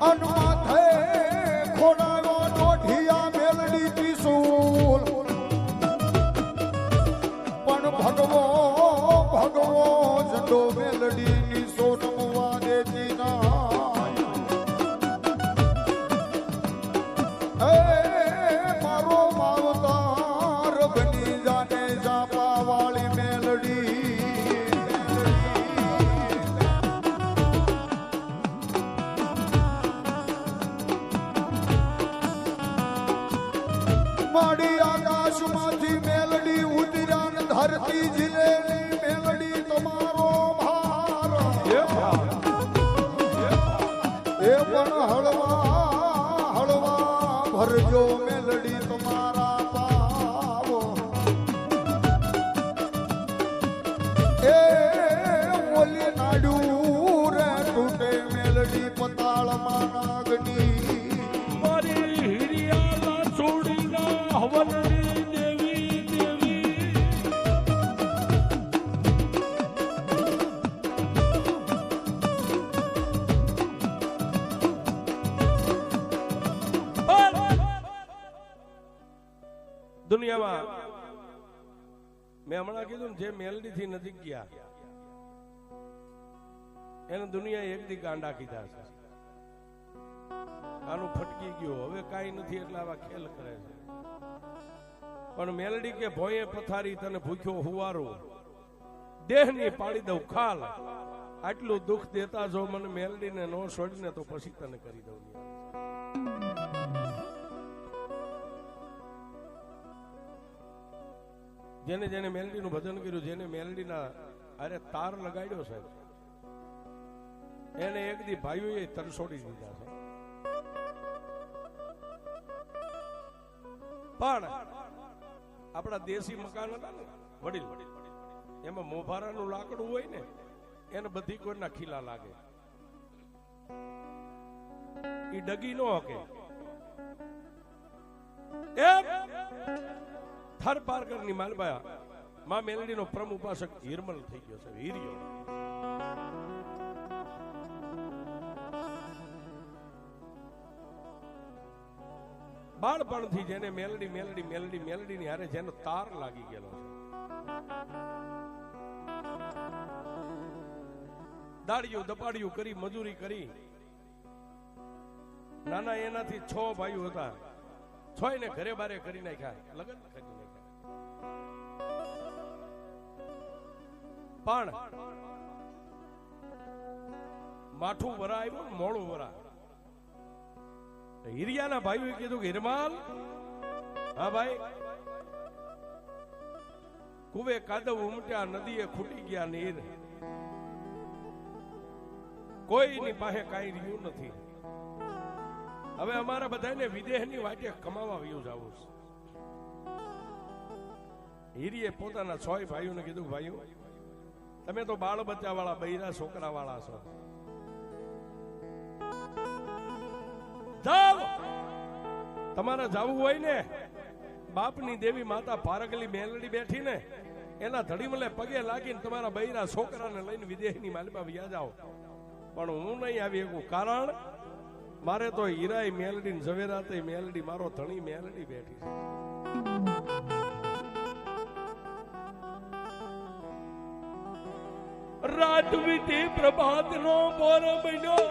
અનમાથે ખોડાયો દોઢિયા મેલડી ત્રિશૂલ પણ ભગવો ઝંડો મેલડી ની સોનમવા દેતી ના મારો માવતાર બની જાને જાપા વાળી મેલડી માડી આકાશમાંથી મેલડી ઉતર્યા ને ધરતી જીલેલી મેલડી તમારો ભાર એ પણ હળવા ભરજો મેલડી તમારા પાવો એ ઓલી નાડું રે તૂટે મેલડી પતાળમાં નાગની દુનિયામાં મેં હમણાં કીધું ને જે મેલડી થી નજીક ગયા એને દુનિયા એક દી ગાંડા કીધા છે આનું ફટકી ગયો હવે કાંઈ નથી એટલે આવા ખેલ કરે છે પણ મેલડી કે ભોંયે પથારી તને ભૂખ્યો હુવારું દેહની પાડી દઉં ખાલ આટલું દુઃખ દેતા જો મને મેલડીને નો છોડીને તો પછી તને કરી દઉં જેને જેને મેલડીનું ભજન કર્યું જેને મેલડીના અરે તાર લગાડ્યો છે એને એક દી ભાઈઓએ તરસોડી દીધા છે પણ આપણા દેશી મકાન હતા ને વડીલ એમાં મોભારાનું લાકડું હોય ને એને બધી કોઈના ખીલા લાગે ઈ ડગી નો હકે થર પારકર ની માલબા માં મેલડી નો પ્રમ ઉપાસક હિરમલ થઈ ગયો છે હિરિયો બાળપણથી જેને મેલડી મેલડી મેલડી મેલડી ની હારે જેનો તાર લાગી ગયેલો છે દાડિયું દપાડિયું કરી મજૂરી કરી નાના એનાથી 6 ભાઈઓ હતા 6 ને ઘરે બારે કરી નાખ્યા લગન કરી નાખ્યા પણ માઠું વરા આવ્યું મોડું વરા હિરિયાના ભાઈઓએ કીધું કે હિરમાલ હા ભાઈ કુવે કાદવ ઉમટ્યા નદીએ ખૂટી ગયા નીર કોઈની પાસે કાંઈ રહ્યું નથી હવે અમારા બધાને વિદેહની વાટે કમાવા વયું જવું છે હિરિયે પોતાના 6 ભાઈઓને કીધું ભાઈઓ તમે તો બાળ બચ્ચા વાળા બૈરા છોકરા વાળા છો જાવ તમારે જવું હોય ને બાપની દેવી માતા પારગલી મેલડી બેઠી ને એના ધડીમલે પગે લાગીને તમારા બૈરા છોકરાને લઈને વિદેહની માલમાં વ્યા જાઓ પણ હું નહીં આવી શકું કારણ મારે તો હીરાય મેલડી ઝવેરાતે મેલડી મારો ધણી મેલડી બેઠી છે રાત વીતી પ્રભાત નો બોર બન્યો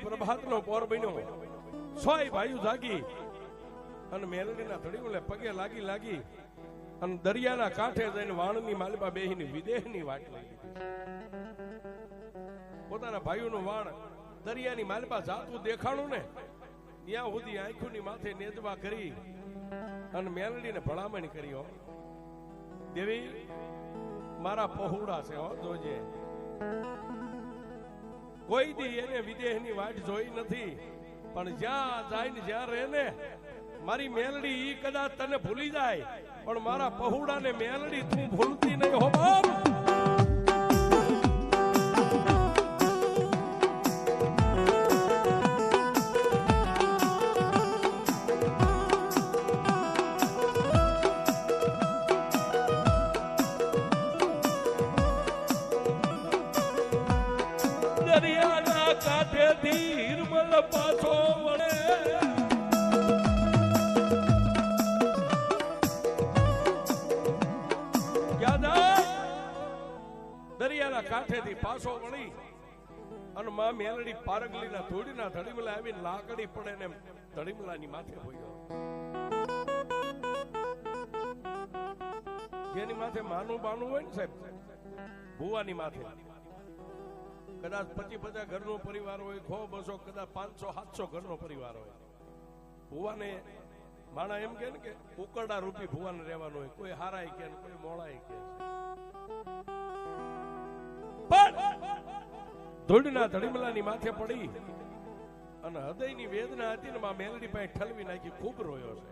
પ્રભાતનો પોર બન્યો 6 ભાઈઓ જાગી અને મેલડીના ધડીઓને પગે લાગી અને દરિયાના કાંઠે જઈને વાણની માલબા બેહીની વિદેહની વાટ લાગી પોતાના ભાઈઓનું વાણ દરિયાની માલબા જાતું દેખાણું ને ત્યાં સુધી આંખોની માથે નેજવા કરી અને મેલડીને ભલામણ કરી હો દેવી મારા પહોળા છે હો જોજે કોઈ દી એને વિદેહની વાટ જોઈ નથી, પણ જ્યાં જાય ને જ્યાં રહે ને મારી મેલડી ઈ કદાચ તને ભૂલી જાય, પણ મારા પહુડાને મેલડી તું ભૂલતી નહીં હો બાપ. દરિયાના કાંઠેથી હિરમલ પાછો વળે, દરિયાના કાંઠેથી પાછો વળી અને માં મેલડી પારગલીના ધૂળીના ધડીમલા આવીને લાકડી પડે ને ધડીમલાની માથે હોયો. જેની માથે માનું બાનું હોય ને સાહેબ, ભુવાની માથે કદાચ 25-50 ઘરનો પરિવાર હોય, 100-200 કદાચ 500-700 ઘરનો પરિવાર હોય. ભુવાને માણા એમ કે ને કે ઉકરડા રૂપી ભુવાને રહેવાનું હોય, કોઈ હારાય કે કોઈ મોળાય કે. ધૂળના ધડીમલાની માથે પડી અને હૃદયની વેદના હતી ને માં મેલડી પાસે ઠલવી નાખી, ખૂબ રોયો છે.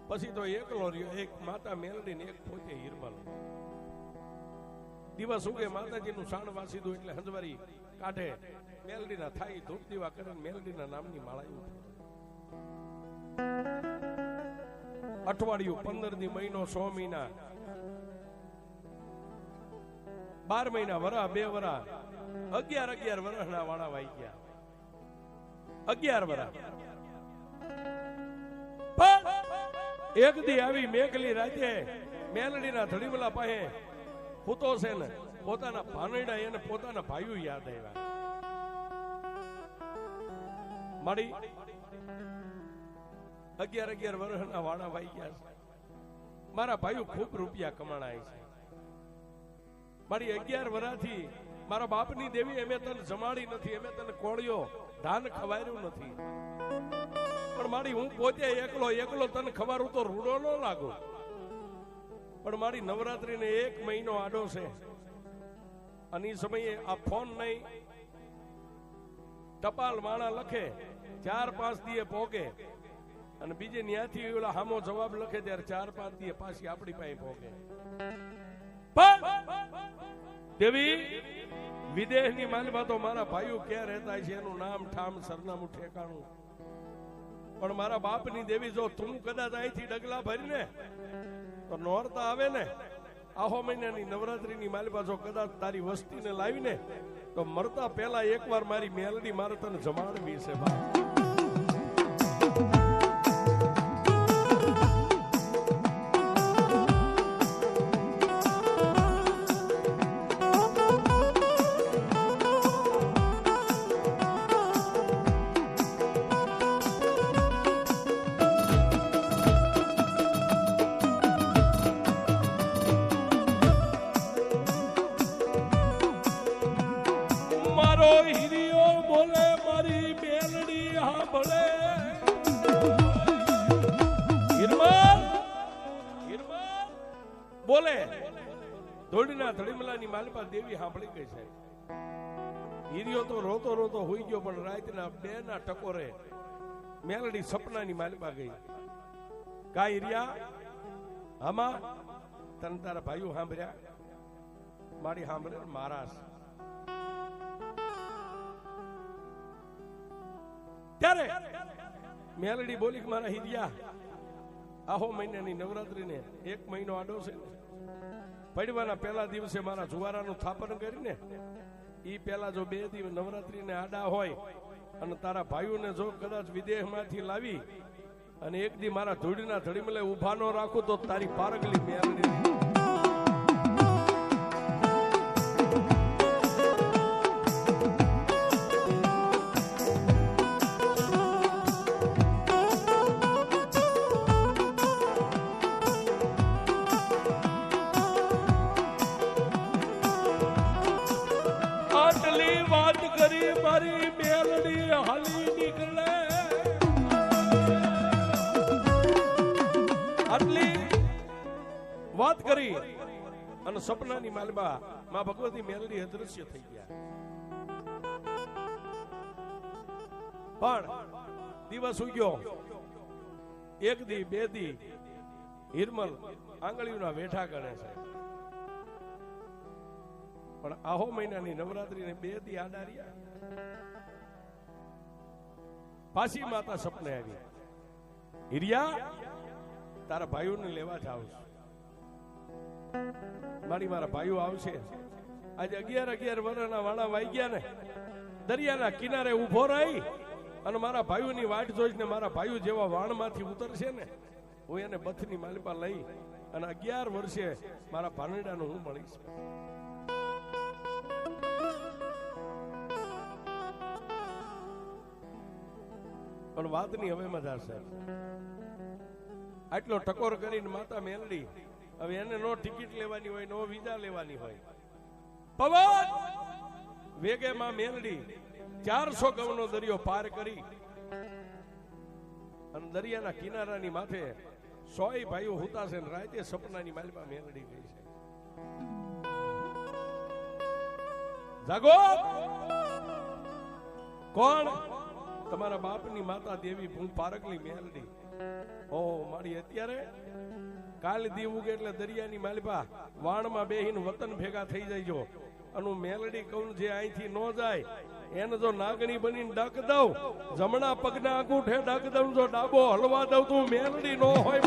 પછી તો એકલો રહ્યો, એક માતા મેલડી ને એક પોતે હિરમલ. દિવસ ઉગે માતાજીનું શાણ વાસીદું એટલે હંજવારી કાઢે મેલડીના થાય ધૂપ દીવા કરે, મેલડીના નામની માળા. અઠવાડિયું 15 દી મહિનો 100 મહિના 12 મહિના વરા 2 વરા 11 વર્ષના વાળા વાઈ ગયા. 11 વરા. એક દી આવી મેઘલી રાતે મેલડીના ધડીમલા પાસે પૂતો છે ને પોતાના ભાનડા એને પોતાના ભાઈઓ યાદ આવ્યા. મારી 11 વર્ષના વાળા વાઈ ગયા છે, મારા ભાઈઓ ખૂબ રૂપિયા કમાણાય છે. મારી 11 વર્ષથી મારા બાપની દેવી અમે તને જમાડી નથી, અમે તને કોળિયો ધાન ખવાર્યું નથી, પણ મારી હું પોતે એકલો તને ખવારું તો રૂડો ન લાગુ. પણ મારી નવરાત્રીને 1 મહિનો આડો છે અને એ સમયે આ ફોન નહીં, ટપાલ માણા લખે 4-5 દીએ પોગે અને બીજે ન્યાથી ઓલા હામો જવાબ લખે ત્યારે 4-5 દીએ પાછી આપણી પાસે પોગે. દેવી વિદેશની માલમાં તો મારા ભાઈઓ ક્યાં રહેતા છે એનું નામ ઠામ સરનામું ઠેકાણું, પણ મારા બાપની દેવી જો તું કદાચ અહીંથી ડગલા ભરીને તો નોરતા આવે ને આહો મહિનાની નવરાત્રીની માલમાં જો કદાચ તારી વસ્તીને લાવીને તો મરતા પહેલા એકવાર મારી મેલડી મારે તને જમાડવી છે. બોલે ધોળીના ધડીમલાની માલપા દેવી સાંભળી ગઈ છે. હીરિયો તો રોતો રોતો હોઈ ગયો, પણ રાતના 2 ના ટકોરે મેલડી સપનાની માલપા ગઈ. કા હીરિયા આમાં તને તારા ભાઈઓ સાંભળ્યા? મારી સાંભળે મહારાજ. ત્યારે મેલડી બોલી કે મારા હીરિયા આહો મહિનાની નવરાત્રીને 1 મહિનો આડો છે, પડવાના પહેલા દિવસે મારા જુવારાનું થાપન કરીને ઈ પહેલા જો 2 દિવસ નવરાત્રીને આડા હોય અને તારા ભાઈઓને જો કદાચ વિદેશમાંથી લાવી અને એક દી મારા ધૂળના ધડીમલે ઉભા ન રાખું તો તારી પારગલી મેલડી. વાત કરી મારી મેલડી હાલી નીકળે, આટલી વાત કરી અને સપનાની માલબા માં ભગવતી મેલડી અદૃશ્ય થઈ ગયા. પણ દિવસ ઉગ્યો, એક દી બે દી હિરમલ આંગળીઓના વેઠા ગણે છે. પણ આહો મહિનાની નવરાત્રીને બે દી આડા રહ્યા. પાછી માતા સપને આવી, હિરિયા તારા ભાઈઓને લેવા જાવ છું. મારા ભાઈઓ આવશે. આજે 11 વર્ષના વાણા વાઈ ગયા ને, દરિયાના કિનારે ઉભો રહી અને મારા ભાઈઓની વાટ જોઈને મારા ભાઈઓ જેવા વાણમાંથી ઉતરશે ને, હું એને બથની માલિપા લઈ અને 11 વર્ષે મારા ભાનડાનું હું મળીશ. પણ વાતની હવે મજા છે. આટલો ટકોર કરીને માતા મેલડી હવે એને નો ટિકિટ લેવાની હોય, નો વિઝા લેવાની હોય. પવન વેગે માં મેલડી 400 ગવનો દરિયો પાર કરી અને દરિયાના કિનારાની માથે 100 ભાઈઓ હુતા છે. રાતે સપનાની માલિપા મેલડી ગઈ છે. જાગો, કોણ? તમારા બાપની માતા દેવી હું પારકલી મેલડી. ઓ મારી અત્યારે કાલ દી ઉગે એટલે દરિયાની માલિપા વાણમાં બેહીને વતન ભેગા થઈ જઈજો. અને મેલડી કહું જે અહીંથી ન જાય એને જો નાગણી બનીને ડક દઉં, જમણા પગના અંગૂઠે ડક દઉં, જો ડાબો હલવા દઉં તું મેલડી નો હોય.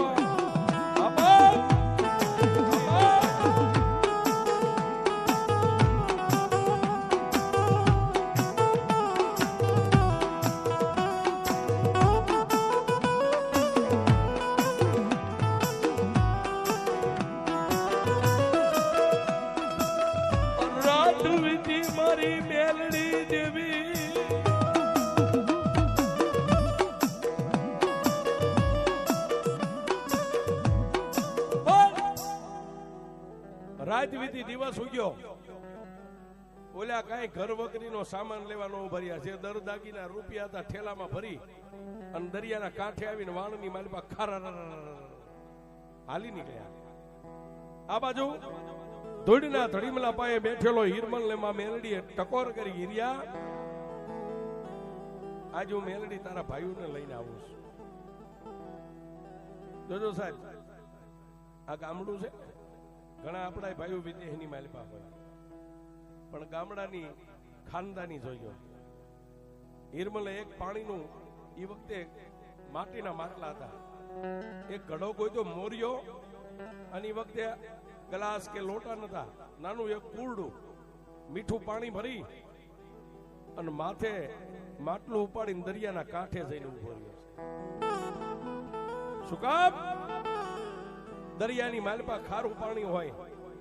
મારી મેલડી દેવી રાત વીતી દિવસ ઉગ્યો. ઓલા કઈ ઘર વકરીનો સામાન લેવાનો ભર્યા છે. દર દાગીના રૂપિયા હતા ઠેલામાં ભરી અને દરિયાના કાંઠે આવીને વાણની માલિપા ખારા હાલી નીકળ્યા. આ બાજુ ધૂળના ધડીમલા પાયે બેઠેલો હિરમલ ને માં મેલડીએ ટકોર કરી, હિરિયા આજે હું મેલડી તારા ભાઈઓને લઈને આવું છું. જોજો સાહેબ, આ ગામડું છે. ઘણા આપણા ભાઈઓ વિદેશની માલિપા હોય, પણ ગામડાની ખાનદાની જોયો. હિરમલે એક પાણીનું એ વખતે માટીના માટલા હતા, એક ઘડો કોઈ તો મોર્યો અને એ વખતે ગ્લાસ કે લોટા નતા, નાનું એક કુરડું મીઠું પાણી ભરી અને માથે માટલું ઉપાડીને દરિયાના કાંઠે જઈને ઉભો રહ્યો. શું કામ? દરિયાની માલપા ખારું પાણી હોય.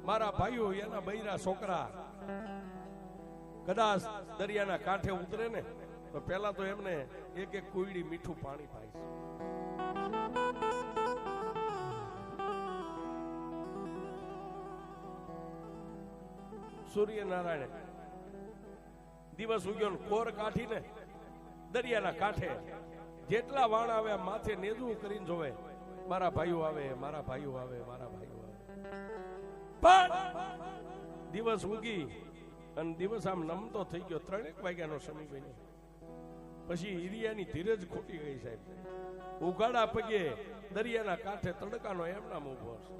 મારા ભાઈઓ એના બૈરા છોકરા કદાચ દરિયાના કાંઠે ઉતરે ને તો પેલા તો એમને એક એક કુયડી મીઠું પાણી પાય. સૂર્યનારાયણ દિવસ ઉગ્યો, કોર કાઢીને દરિયાના કાંઠે જેટલા વાણ આવે માથે નેજવું કરીને જોવે, મારા ભાઈઓ આવે, મારા ભાઈઓ આવે, મારા ભાઈઓ આવે. પણ દિવસ ઉગી અને દિવસ આમ નમતો થઈ ગયો. 3 વાગ્યાનો સમય બન્યો. પછી હિરિયાની ધીરજ ખોટી ગઈ સાહેબ. ઉઘાડા પગે દરિયાના કાંઠે તડકાનો એમનામ ઉભો છે.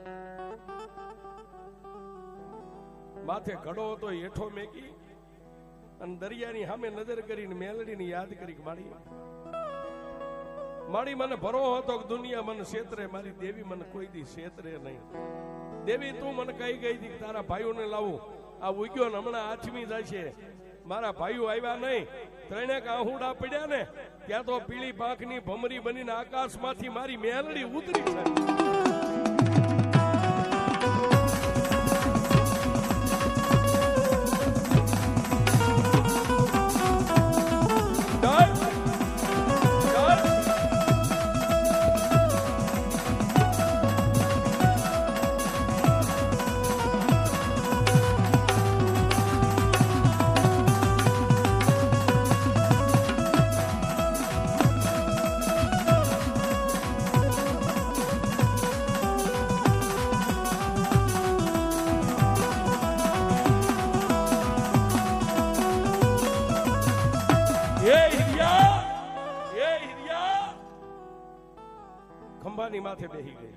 માથે ઘડો હતો હેઠો મેકી અને દરિયાની સામે નજર કરીને મેલડીને યાદ કરી, મારી મને ભરો હતો કે દુનિયા મને છેતરે, મારી દેવી મને કોઈ દી છેતરે નહીં. દેવી તું મને કઈ ગઈ હતી તારા ભાઈઓને લાવું. આ ઉગ્યો ને હમણાં 8મી જાય છે. મારા ભાઈઓ આવ્યા નહીં, 3 આહુડા પડ્યા ને ત્યાં તો પીળી પાંખની ભમરી બનીને આકાશમાંથી મારી મેલડી ઉતરી છે. ખંભાની માથે બેહી ગઈ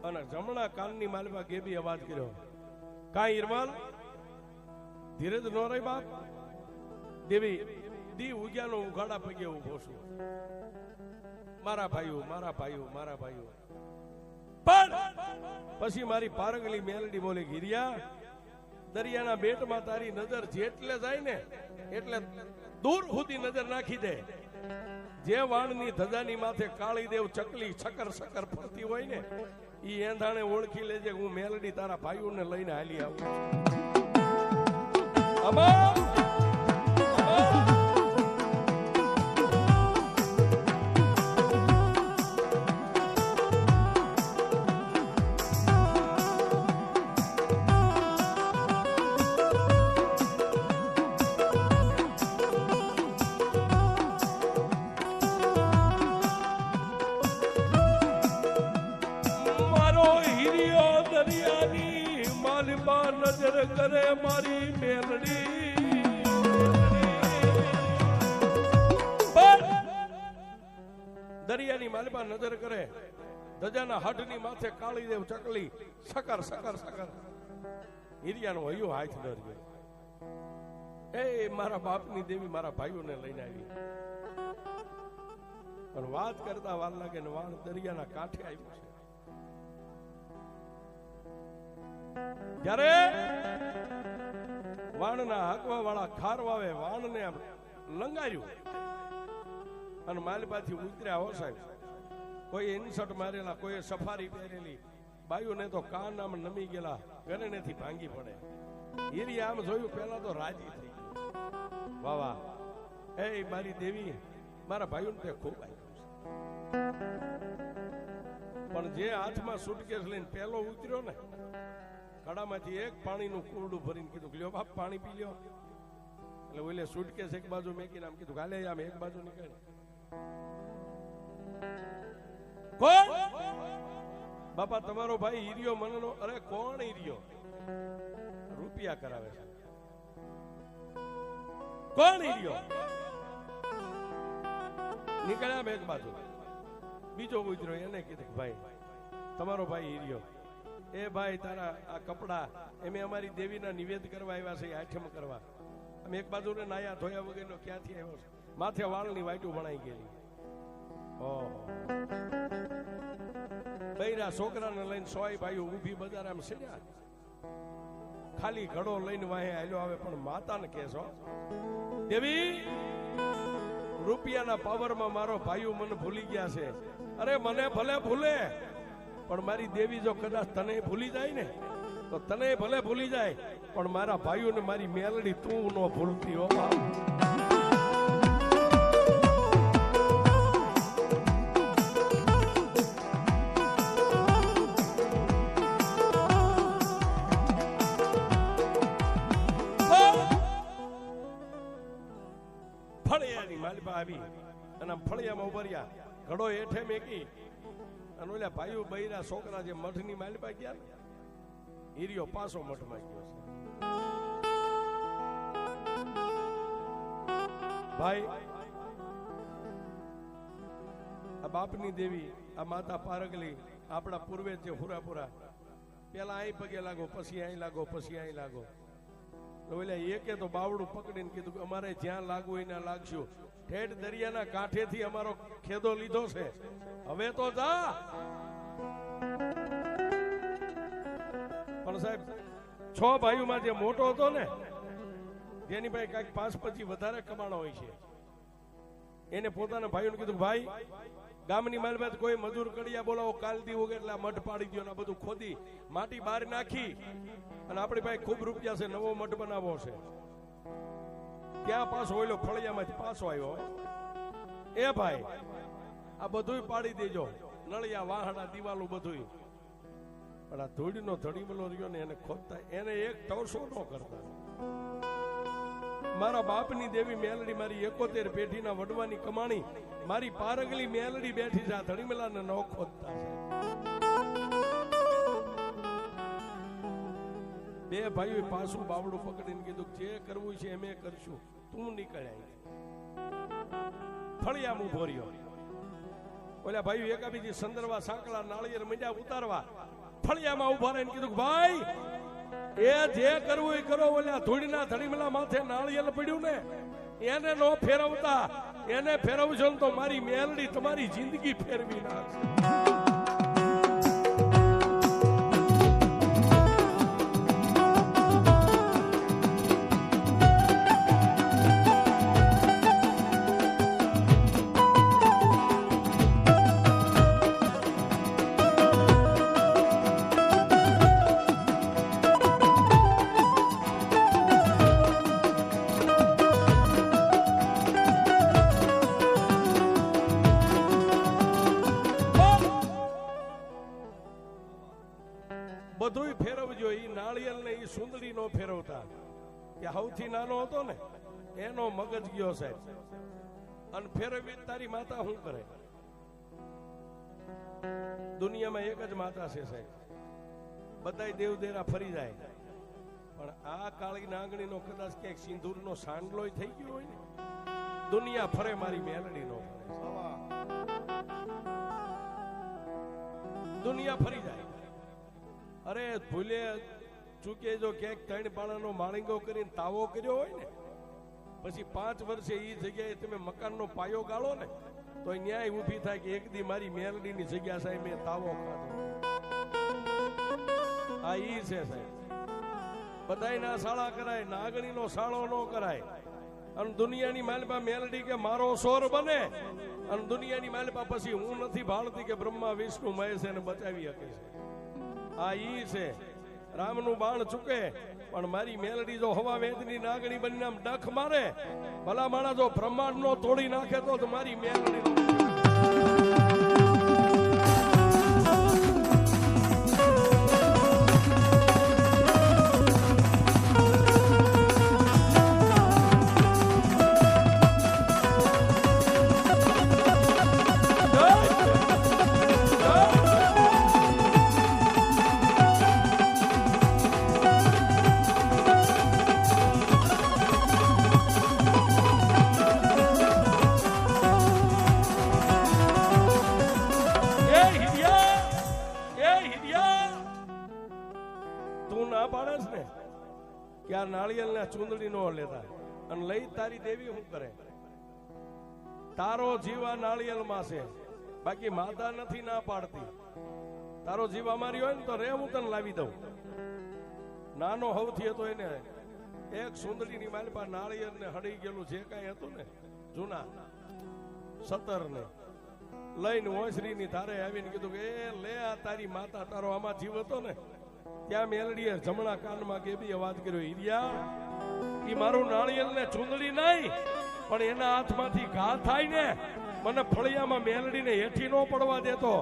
અને જમણા કાનની માલમાં ગેબી અવાજ કર્યો, કાંઈ ઈરમાલ ધીરજ નો રહી બાપ. દેવી દી ઉગ્યાનો ઉઘાડા પગે ઉભો છું. મારા ભાઈઓ મારા ભાઈઓ મારા ભાઈઓ. પણ પછી મારી પારંગલી મેલડી બોલે, ગિરિયા દરિયાના બેટમાં તારી નજર જેટલે જાય ને એટલે દૂર સુધી નજર નાખી દે. જે વાણની ધજાની માથે કાળી દેવ ચકલી છકર છકર ફરતી હોય ને ઈ એંધાણે ઓળખી લેજે હું મેલડી તારા ભાઈઓને લઈને હાલી આવું છું. નજર કરે મારી મેલડી, દરિયાની માલમાં નજર કરે, ધજાના હડની માથે કાળી દેવ ચકલી સકર સકર સકર. હિરિયાનો હૈયો હાથ ડર્યો. એ મારા બાપની દેવી મારા ભાઈઓને લઈને આવી. પણ વાત કરતા વાર લાગે ને વાણ દરિયાના કાંઠે આવ્યું છે. જ્યારે વાણના હાકવા વાળા ખારવાવે વાણને લંગાર્યું અને માલબાથી ઉતર્યા હો સાહેબ. કોઈ ઇન્સર્ટ મારેલા, કોઈ સફારી પહેરેલી બાયુને તો કાન આમ નમી ગયેલા, ગરણેથી ભાંગી પડે. હીરી આમ જોયું પેલા તો રાજી થઈ ગઈ. વાહ વાહ, એ મારી દેવી મારા ભાઈઓને તે ખૂબ આવ્યું છે. પણ જે હાથમાં સુટકેસ લઈને પેલો ઉતર્યો ને કડામાંથી એક પાણીનું કુરડું ભરીને કીધું, લ્યો બાપ પાણી પી લ્યો. એટલે ઓલે સુટકેસ એક બાજુ મેકીને આમ કીધું, ગાલે આમ એક બાજુ નીકળે. કોણ બાપા? તમારો ભાઈ હીરિયો મનનો. અરે કોણ હીરિયો? રૂપિયા કરાવે છે. કોણ હીરિયો? નીકળ્યા એક બાજુ. બીજો ઉતર્યો, એને કીધું, ભાઈ તમારો ભાઈ હીરિયો. એ ભાઈ તારા આ કપડા એમે અમારી દેવીના નિવેદ કરવા આવ્યા છે, આઠમ કરવા. અમે એક બાજુ ને નાયા ધોયા વગરનો ક્યાંથી આવ્યો છે? માથે વાળની વાઈટું ભણાઈ ગયેલી. ઓહો, બૈરા છોકરાને લઈને સોય ભાઈઓ ઊભી બજાર આમ સીડ્યા. ખાલી ઘડો લઈને વાહે હાલ્યો આવે. પણ માતાને કહેશો, દેવી રૂપિયાના પાવરમાં મારો ભાઈઓ મને ભૂલી ગયા છે. અરે મને ભલે ભૂલે, પણ મારી દેવી જો કદાચ તને ભૂલી જાય ને તો તને ભલે ભૂલી જાય, પણ મારા ભાઈઓને મારી મેલડી તું ન ભૂલતી હો બાપ. ફળિયાની માલપા આવી અને ફળિયામાં ઉભર્યા, ઘડો હેઠે મેકી અને ઓલા ભાઈઓ બૈરા છોકરા જે મઠની માલપા ગયા ને હીરિયો પાછો મઠમાં ગયો છે. ભાઈ આ બાપની દેવી, આ માતા પારગલી, આપણા પૂર્વે જે હુરાપુરા, પેલા અહીં પગે લાગો, પછી અહીં લાગો, પછી અહીં લાગો. ઓલા એકે તો બાવડું પકડીને કીધું કે અમારે જ્યાં લાગવું હોય ત્યાં લાગશું. ઠેઠ દરિયાના કાંઠેથી અમારો ખેદો લીધો છે, હવે તો જા. પણ સાહેબ 6 ભાઈઓમાં જે મોટો હતો ને, જેની પાસે કઈક 5-25 વધારે કમાણો હોય છે, એને પોતાના ભાઈઓને કીધું, ભાઈ ગામની માલબાદ કોઈ મજૂર કડિયા બોલાવો, કાલ દી ઉગે એટલે મઠ પાડી દો. બધું ખોદી માટી બહાર નાખી અને આપણી પાસે ખૂબ રૂપિયા છે, નવો મઠ બનાવવો છે. ત્યાં પાછો ઓલો ફળિયામાંથી પાછો આવ્યો. એ ભાઈ આ બધું પાડી દેજો, નળિયા વાહડા દિવાલો બધું. પણ આ ધૂળનો ધડીમલો રહ્યો ને એને ખોદતા એને એક તવસો ન કરતા. મારા બાપની દેવી મેલડી મારી 71 પેઢીના વડવાની કમાણી મારી પારગલી મેલડી બેઠી છે, આ ધડીમલાને ન ખોદતા છે. બે ભાઈઓ પાછું બાવડું પકડીને કીધું, જે કરવું છે એમ કરશું, તું નીકળ્યા. ફળિયામાં ઉભો રહ્યો. ઓલા ભાઈ એકાબીજી સંદર્ભા સાંકળા નાળિયેર મંડ્યા ઉતારવા ફળિયામાં ઉભા રહીને કીધું કે ભાઈ એ જે કરવું એ કરો, ઓલા ધૂળના ધડીમલા માથે નાળિયેર પડ્યું ને એને નો ફેરવતા, એને ફેરવજો ને તો મારી મેલડી તમારી જિંદગી ફેરવી નાખશે. બધુંય ફેરવજો, ઈ નાળિયેર ને ઈ સુંદરી નો ફેરવતા. કે સૌથી નાનો હતો ને એનો મગજ ગયો સાહેબ, અને ફેરવી તારી માતા શું કરે? દુનિયામાં એક જ માતા છે સાહેબ, બધાય દેવદેરા ફરી જાય, પણ આ કાળી નાગણી નો કદાચ ક્યાંક સિંદૂર નો સાંડલો થઈ ગયો હોય ને, દુનિયા ફરે, મારી મેલડી નો ફરે. દુનિયા ફરી જાય. અરે ભૂલે ચૂકે જો ક્યાંક 3 પાણાનો માળીંગો કરીને તાવો કર્યો હોય ને, પછી 5 વર્ષે એ જગ્યાએ તમે મકાનનો પાયો ગાળો ને, તો ન્યાય ઊભી થાય કે એક દી મારી મેલડીની જગ્યા સાહેબ મેં તાવો ખાધો. આ ઈ છે સાહેબ. બધાયના શાળા કરાય, નાગણીનો શાળો ન કરાય. અને દુનિયાની માલપા મેલડી કે મારો સોર બને, અને દુનિયાની માલપા પછી હું નથી ભાળતી કે બ્રહ્મા વિષ્ણુ મહેશ એને બચાવી શકે છે. આ ઈ છે. રામનું બાણ ચૂકે પણ મારી મેલડી જો હવા વેદની નાગણી બનીને આમ ડખ મારે, ભલા માણા જો બ્રહ્માંડ નો તોડી નાખે તો મારી મેલડી નાળિયેર ને ચૂંદડી નો લેતા, અને લઈ તારી દેવી શું કરે? તારો જીવા નાળિયેર માં છે, બાકી માતા નથી ના પાડતી. તારો જીવ અમારી હોય ને તો રે હું તને લાવી દઉં. નાનો હવથી હતો એને એક સુંદરી ની માલપા નાળિયેર ને હડી ગયેલું જે કઈ હતું ને જૂના 17 ને લઈને ઓસરી ની ધારે આવીને કીધું કે એ લે આ તારી માતા, તારો આમાં જીવ હતો ને. ત્યાં મેલડીએ જમણા કાનમાં કેબી અવાજ કર્યો, ઈરિયા ઈ મારું નાળિયેર ને ચૂંદડી નહીં, પણ એના હાથમાંથી ઘા થાય ને મને ફળિયામાં મેલડીને હેઠી નો પડવા દેતો.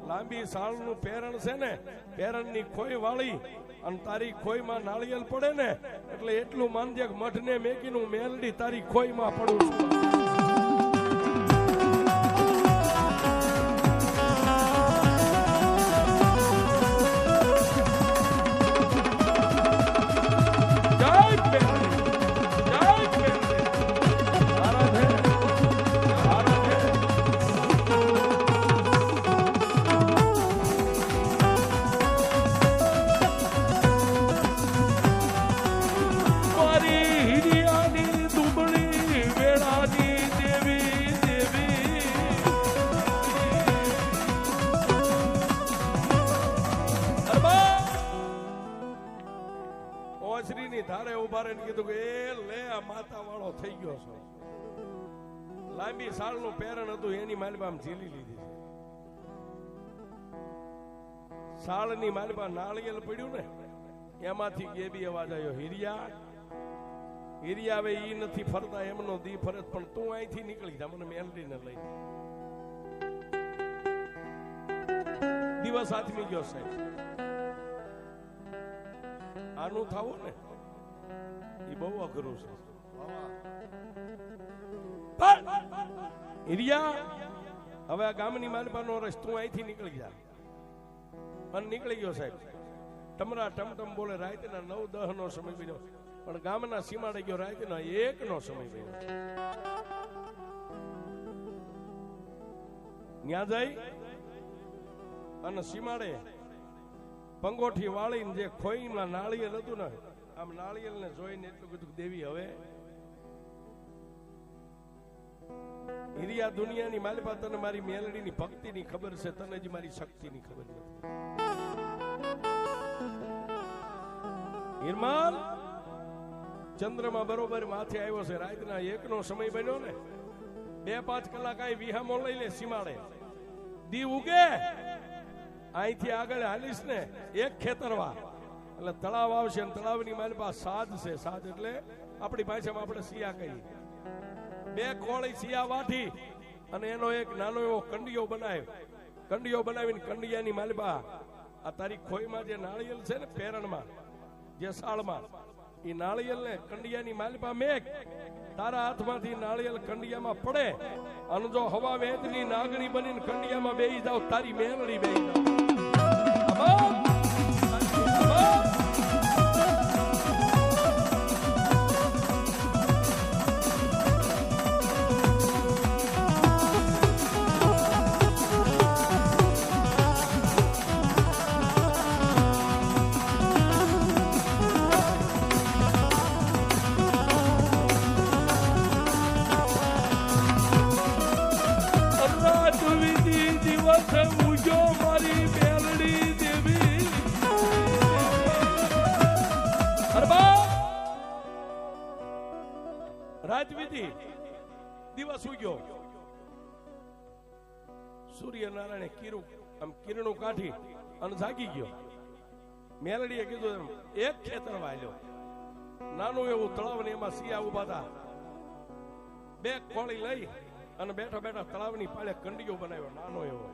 લાંબી સાળનું પેરણ છે ને, પેરણની ખોઈ વાળી અને તારી ખોઈમાં નાળિયેર પડે ને એટલે એટલું માનજે કે મઠને મેકીનું મેલડી તારી ખોઈમાં પડું છું. ધારે ઉભા રહીને કીધું કે એ લે આ માતા વાળો થઈ ગયો છો. લાંબી સાળનું પેરણ હતું એની માલપા ઝીલી લીધી છે. સાળની માલપા નાળિયેર પડ્યું ને એમાંથી ગેબી અવાજ આવ્યો, હિરિયા હિરિયા હવે ઈ નથી ફરતા એમનો દી ફરત, પણ તું અહીંથી નીકળી જા, મને મેલડીને લઈ. દિવસ આથમી ગયો સાહેબ. આનું થવું ને એ બહુ અઘરું છે. હિરિયા હવે આ ગામની માલપાનો રસ, તું અહીંથી નીકળી જા. અને નીકળી ગયો સાહેબ. ટમરા ટમટમ બોલે. રાતના 9-10 નો સમય બન્યો, પણ ગામના સીમાડે ગયો રાતના 1 નો સમય બન્યો. ન્યા જઈ અને સીમાડે પંગોઠી વાળીને જે ખોઈમાં નાળિયેર હતું ને, આમ નાળિયેરને જોઈને એટલું કીધું, દેવી હવે હિરિયા દુનિયાની માલિપા તને મારી મેલડીની ભક્તિની ખબર છે, તને જ મારી શક્તિની ખબર નથી. હિરમાલ ચંદ્રમાં બરોબર માથે આવ્યો છે, રાતના 1નો સમય બન્યો ને, 2-5 કલાક આ વિહામો લઈ લે સીમાડે, દી ઉગે અહીંથી આગળ હાલીશ ને એક ખેતરવા એટલે તળાવ આવશે, ને તળાવની માલિપા સાદ છે. સાદ એટલે આપણી ભાષામાં આપણે સિયા કહીએ. 2 કોળી સિયા વાટી અને એનો એક નાનો એવો કંડિયો બનાવ્યો. કંડિયો બનાવીને કંડિયાની માલિપા આ તારી ખોઈમાં જે નાળિયેર છે ને, પેરણમાં જે સાળમાં, એ નાળિયેર ને કંડિયાની માલિપા મેક તારા હાથમાંથી નાળિયેર કંડિયામાં પડે અને જો હવા વેદની નાગણી બનીને કંડિયામાં બેહી જાવ, તારી મેલડી બેહી જાવ. દિવસ ઉગ્યો, સૂર્યનારાયણે કિરણો કાઢી અને જાગી ગયો. મેલડીએ કીધું એક ખેતર વાલ્યો, નાનું એવું તળાવ ને એમાં સિયા ઉભા હતા. 2 કોળી લઈ અને બેઠા બેઠા તળાવની પાળે કંડિયો બનાવ્યો, નાનો એવો.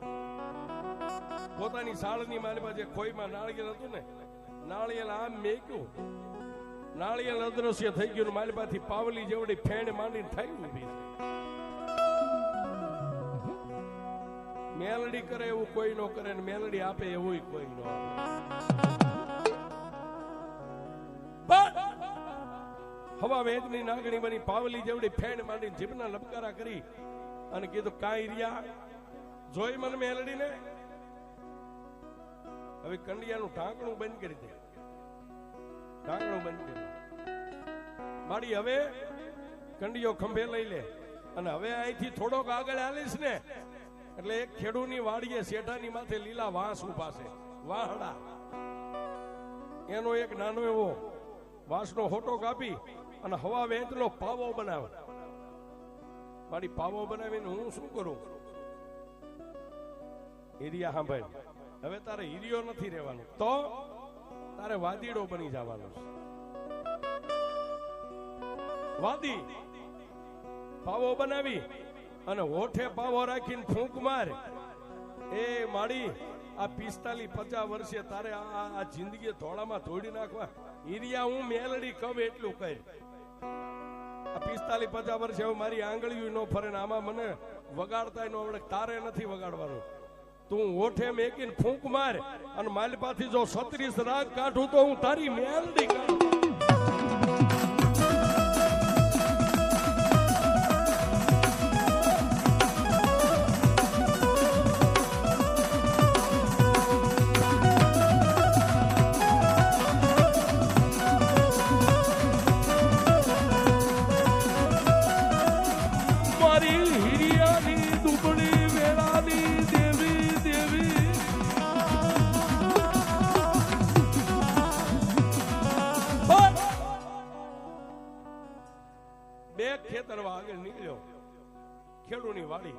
પોતાની સાળની માલિપા જે ખોઈમાં નાળિયેર હતું ને, નાળિયેર આમ મેક્યું, નાળિયેર અદ્રશ્ય થઈ ગયું. માલિપાથી પાવલી જેવડી ફેણ માંડીને થઈ ઉભી. મેલડી કરે એવું કોઈ નો કરે, ને મેલડી આપે એવું કોઈ નો આપે. હવા વેદની નાગણી બની પાવલી જેવડી ફેણ માંડીને જીભના લબકારા કરી અને કીધું, કાંઈ રહ્યા જોઈ મને મેલડી ને. હવે કંડિયાનું ઢાંકણું બંધ કરી દે, ઢાંકણું બંધ કરી માડી. હવે કંડિયો ખંભે લઈ લે અને હવે અહીંથી થોડોક આગળ હાલીશ ને એટલે એક ખેડૂની વાડીએ શેઠાની માથે લીલા વાંસ ઉભા છે, વાહડા. એનો એક નાનો એવો વાંસનો હોટો કાપી અને હવા વેંતનો પાવો બનાવ્યો. મારી પાવો બનાવીને હું શું કરું? હિરિયા સાંભળ, હવે તારે હિરિયો નથી રહેવાનું, તો તારે વાદીડો બની જવાનું છે. વાદી પાવો બનાવી અને હોઠે પાવો રાખીને ફૂંક માર. એ માડી આ 45-50 વર્ષે તારે આ જિંદગી ધોળામાં ધોડી નાખવા. હિરિયા હું મેલડી કવ એટલું કહે. આ 45-50 વર્ષે હવે મારી આંગળીઓ ન ફરે ને આમાં મને વગાડતા નો આવડે. તારે નથી વગાડવાનું, તું હોઠે મેકીને ફૂંક માર અને માલપાથી જો 36 રાગ કાઢું તો હું તારી મેલડી કાઢું. ખેડૂની વાડી,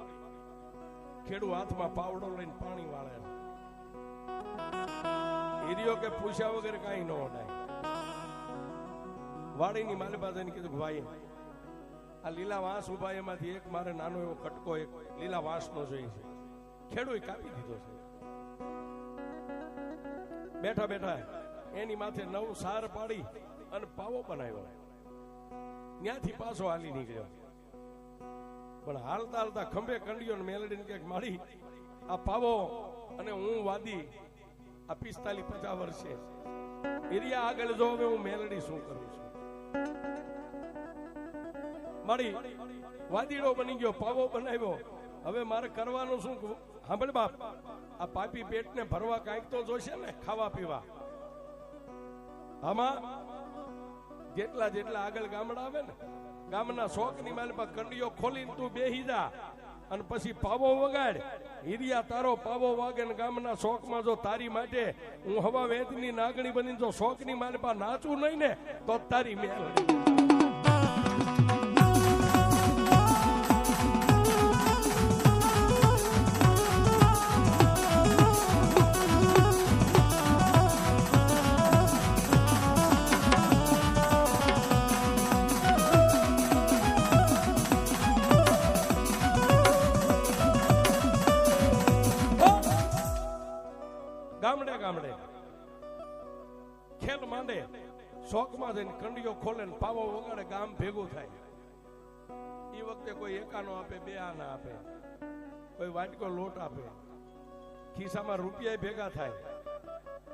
ખેડૂ હાથમાં પાવડો લઈને પાણી વાળે. હિરિયો કે પૂછ્યા વગર કઈ ન ઓડાય. વાડીની માલિપા જઈને કીધું, ભાઈ આ લીલા વાંસ ઉભા એમાંથી એક મારે નાનો એવો કટકો એક લીલા વાંસનો જોઈએ છે. ખેડૂએ કાપી દીધો છે. બેઠા બેઠા એની માથે 9 સાર પાડી અને પાવો બનાવ્યો. ત્યાંથી પાછો હાલી નીકળ્યો. પણ હાલતા હાલતા ખંભે કંડિયો ને મેલડીને કે મારી આ પાવો અને હું વાદી આ 45-50 વર્ષે હિરિયા આગળ જો હવે હું મેલડી શું કરું છું. મારી વાદીડો બની ગયો, પાવો બનાવ્યો હવે મારે કરવાનું શું? સાંભળ બાપ, આ પાપી પેટને ભરવા કાંઈક તો જોશે ને, ખાવા પીવા. આમાં જેટલા જેટલા આગળ ગામડા આવે ને, ગામના શોખની માલ પર કંડીઓ ખોલીને તું બેહી જા અને પછી પાવો વગાડ. હિરિયા તારો પાવો વાગે ને ગામના શોખમાં જો તારી માટે હું હવા વેદની નાગણી બની જો શોખની માલ પર નાચું નહીં ને તો તારી મેલ. ગામડે ગામડે ખેલ માંડે, શોખમાં જઈને કંડીઓ ખોલે ને પાવો વગાડે, ગામ ભેગું થાય. એ વખતે કોઈ એકાનો આપે, બે આના આપે, કોઈ વાટકો લોટ આપે, ખિસ્સામાં રૂપિયા ભેગા થાય,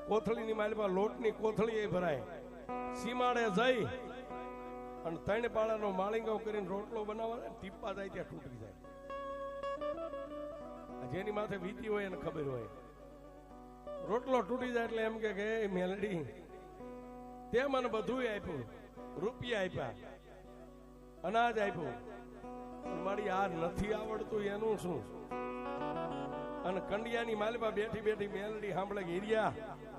કોથળીની માલમાં લોટની કોથળી ભરાય. સીમાડે જઈ અને ત્રણ પાળાનો માળીંગો કરીને રોટલો બનાવવા ટીપા જાય ત્યાં તૂટી જાય. જેની માથે વીતી હોય એને ખબર હોય. રોટલો તૂટી જાય એટલે એમ કે મેલડી તે મને બધું આપ્યું, રૂપિયા આપ્યા, અનાજ આપ્યું, મારી આ નથી આવડતું એનું શું? અને કંડિયાની માલમાં બેઠી બેઠી મેલડી સાંભળે કે હિરિયા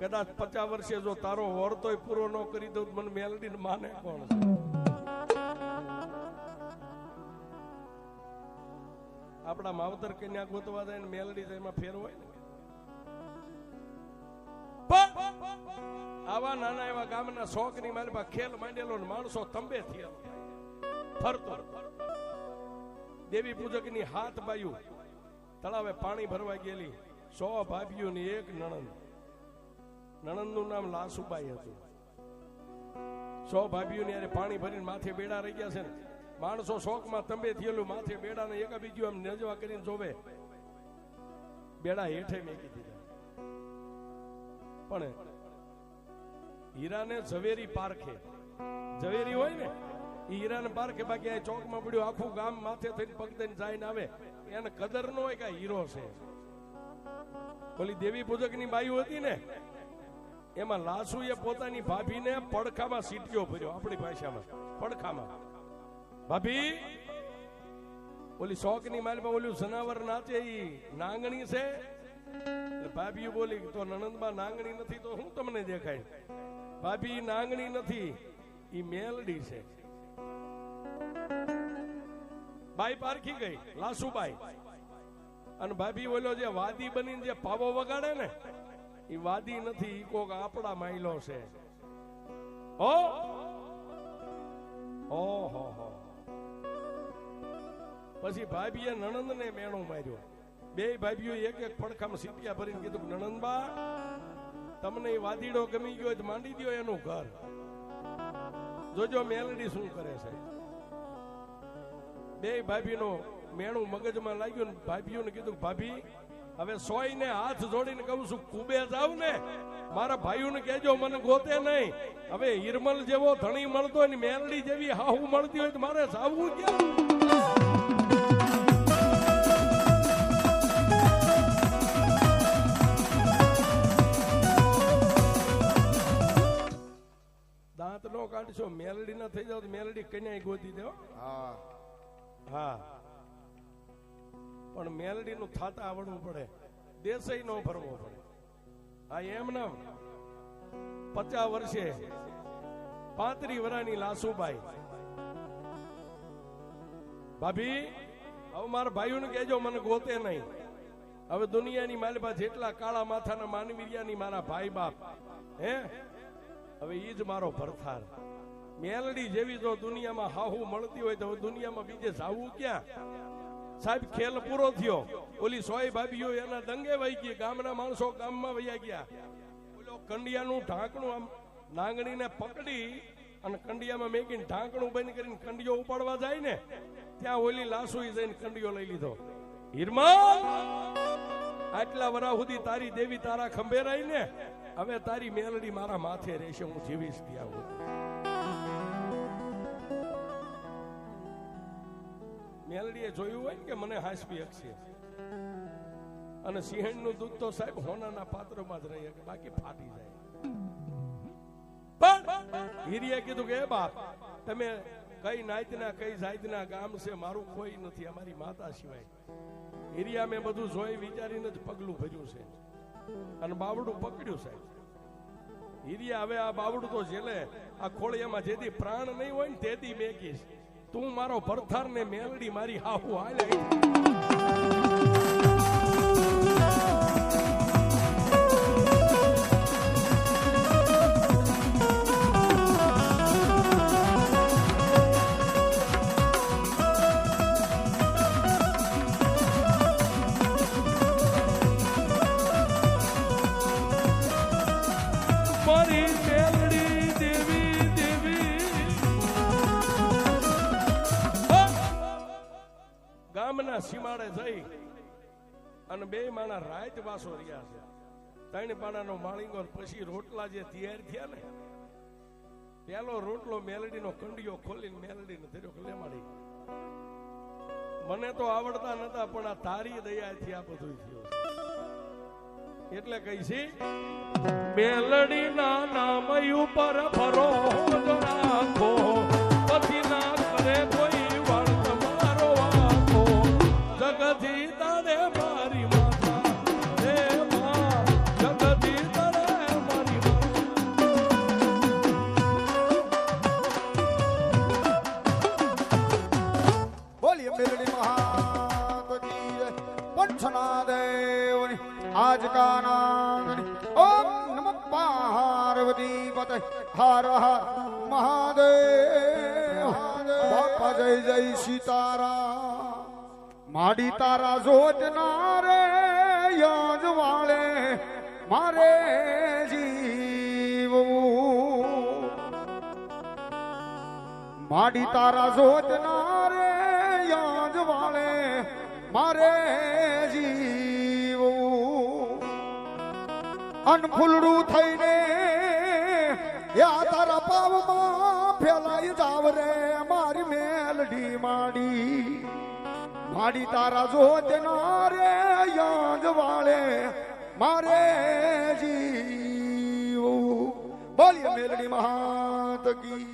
કદાચ 50 વર્ષે જો તારો વર્તોય પૂરો ન કરી દઉં મને મેલડી માને કોણ છે? આપણા માવતર કન્યા ગોતવા જાય ને મેલડી એમાં ફેર હોય ને. આવા નાના એવા ગામના શોખની માલમાં ખેલ માંડેલો ને માણસો તંબે થયેલો ફરતો. દેવી પૂજકની હાથ બાયું તળાવે પાણી ભરવા ગયેલી 100 ભાભીઓની એક નણંદ. નણંદનું નામ લાસુબાઈ હતું. 100 ભાભીઓની અરે પાણી ભરીને માથે બેડા રહી ગયા છે ને. માણસો શોખમાં તંબે થયેલું માથે બેડાને એકા બીજું આમ નજવા કરીને જોવે, બેડા હેઠે મેકી દીધા. પણ હીરાને ઝવેરી પારખે, ઝવેરી હોય ને એ હીરાને પારખે. બાકી આ ચોકમાં પડ્યું આખું ગામ માથે થઈને પગ દઈને જાય ને આવે, એને કદર ન હોય કે હીરો છે. ઓલી દેવી પૂજકની બાઈ હતી ને એમાં લાસુએ પોતાની ભાભીને પડખામાં સીટીઓ ભર્યો, આપણી ભાષામાં પડખામાં. ભાભી ઓલી શોખની માલમાં ઓલું જનાવર નાચે ઈ નાંગણી છે? ભાભી બોલી તો નણંદમાં નાંગણી નથી તો હું તમને દેખાય? ભાભી નાંગણી નથી, ઈ મેલડી છે. બાઈ પારખી ગઈ, લાસુબાઈ. અને ભાભી બોલ્યો જે વાદી બનીને જે પાવો વગાડે ને ઈ વાદી નથી, ઈ કોક આપડા માયલો છે. ઓહો. પછી ભાભીએ નણંદને મેણું માર્યો. બે ભાભીઓ એક એક પડખામાં સીટિયા ભરીને કીધું નણંદબા તમને એ વાદીડો ગમી ગયો તો માંડી દો એનું ઘર, જોજો મેલડી શું કરે છે. બે ભાભીનો મેણું મગજમાં લાગ્યું ને ભાભીઓને કીધું ભાભી હવે 100 ને હાથ જોડીને કહું છું કુબે જાવ ને મારા ભાઈઓને કહેજો મને ગોતે નહીં. હવે હિરમલ જેવો ધણી મળતો હોય ને મેલડી જેવી હાહુ મળતી હોય તો મારે જાવું ક્યાં? દાંત નો કાઢશો, મેલડી ના થઈ જાવ તો મેલડી કન્યા ગોતી દો. હા, પણ મેલડી નું થાતા આવડવું પડે, દેસાઈ નો ભરવો પડે. આ એમ નામ 50 વર્ષે 35 વર્ષની લાસુબાઈ. ભાભી હવે મારા ભાઈઓને કહેજો મને ગોતે નહીં. હવે દુનિયાની માલપા જેટલા કાળા માથાના માનવીરિયાની મારા ભાઈ બાપ હે, હવે ઈ જ મારો ભરથાર. મેલડી જેવી જો દુનિયામાં હાહુ મળતી હોય તો દુનિયામાં બીજે જાવું ક્યાં? સાહેબ ખેલ પૂરો થયો. ઓલી 100 ભાભીઓ એના દંગે વહી ગઈ, ગામના માણસો ગામમાં વયા ગયા. ઓલો કંડિયાનું ઢાંકણું આમ નાંગણીને પકડી અને કંડિયામાં મેકીને ઢાંકણું બંધ કરીને કંડિયો ઉપાડવા જાય ને ત્યાં ઓલી લાસુઈ જઈને કંડિયો લઈ લીધો. હિરમલ આટલા વરા સુધી તારી દેવી તારા ખંભે રહી ને, હવે તારી મેલડી મારા માથે રહેશે, હું જીવીશ ત્યાં. મેલડીએ જોયું હોય ને કે મને હાંસવી હકશે અને સિંહણનું દૂધ તો સાહેબ હોનાના પાત્રમાં જ રહી શકે, બાકી ફાટી જાય. પણ હીરીએ કીધું કે એ બાપ, તમે કઈ નાતના કઈ જાતના ગામ છે, મારું કોઈ નથી, અમારી માતા સિવાય. હીરિયા મેં બધું જોઈ વિચારીને જ પગલું ભર્યું છે અને બાવડું પકડ્યું સાહેબ. હીરિયા હવે આ બાવડું તો જેલે આ ખોળિયામાં જેથી પ્રાણ નહીં હોય ને તેથી મેકીશ. તું મારો ભરથાર ને મેલડી મારી હાહુ હાલે. ગામના સીમાડે જઈ અને બે માણા રાત વાસો રહ્યા છે. ત્રણ પાણાનો માળીંગો પછી રોટલા જે તૈયાર થયા ને, પેલો રોટલો મેલડીનો કંડિયો ખોલીને મેલડીને ધર્યો કે લે માડી, મને તો આવડતા નતા પણ આ તારી દયાથી આ બધું થયું. એટલે કઈ છે મેલડીના નામ ઉપર ભરોસો રાખો, પછી ના કરે કોઈ જગતી તારે મારી માતા, હે માં જગતી તારે મારી માતા. બોલીએ મેલડી મહાતની પંચના દેવની આજ કા નામ. ઓમ નમઃ પાર્વતી પતય હર હર મહાદેવ. બાપા જય જય સીતારામ. માડી તારા જોતના રે યાદ વાળે મારે જીવવું. માડી તારા જોતના રે યાદ વાળે મારે જીવવું. અનફૂલડું થઈને યા તારા પાવમાં ફેલાઈ જાવ રે મારી મેલડી માડી. માડી તારા જોતના રે યાદ વાળે મારે જીવું. બોલીએ મેલડી મહાત કી.